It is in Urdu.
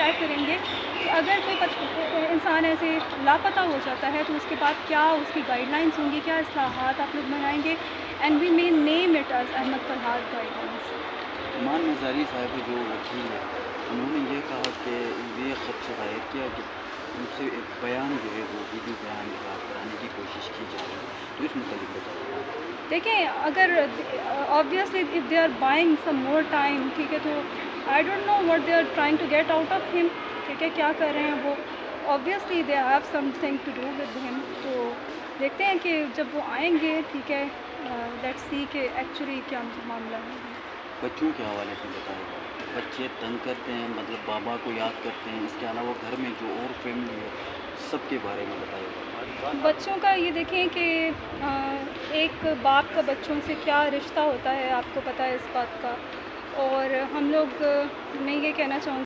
ٹرائی کریں گے کہ اگر کوئی انسان ایسے لاپتہ ہو جاتا ہے تو اس کے بعد کیا اس کی گائیڈ لائنس ہوں گی، کیا اصلاحات آپ لوگ بنائیں گے، and we may name it as Ahmed Farhat guidelines. Aman Nazari صاحب جو وکیل ہے انہوں نے یہ کہا کہ یہ خدشہ ظاہر کیا کہ ان سے ایک بیان جو ہے وہ ویڈیو بیان کرانے کی کوشش کی جا رہی ہے، تو اس متعلق بتائیے۔ دیکھیں اگر obviously if they are buying some more time، ٹھیک ہے، تو I don't know what they are trying to get out of him، ٹھیک ہے، کیا کر رہے ہیں وہ، obviously they have something to do with him، تو دیکھتے ہیں کہ جب وہ آئیں گے، ٹھیک ہے، لیٹس سی کہ ایکچولی کیا معاملہ ہے۔ بچوں کے حوالے سے بتائیے گا، بچے تنگ کرتے ہیں، مطلب بابا کو یاد کرتے ہیں، اس کے علاوہ گھر میں جو اور فیملی ہے سب کے بارے میں بتائیے گا۔ بچوں کا یہ دیکھیں کہ ایک باپ کا بچوں سے کیا رشتہ ہوتا ہے، آپ کو پتہ ہے اس بات کا، اور ہم لوگ میں یہ کہنا چاہوں گی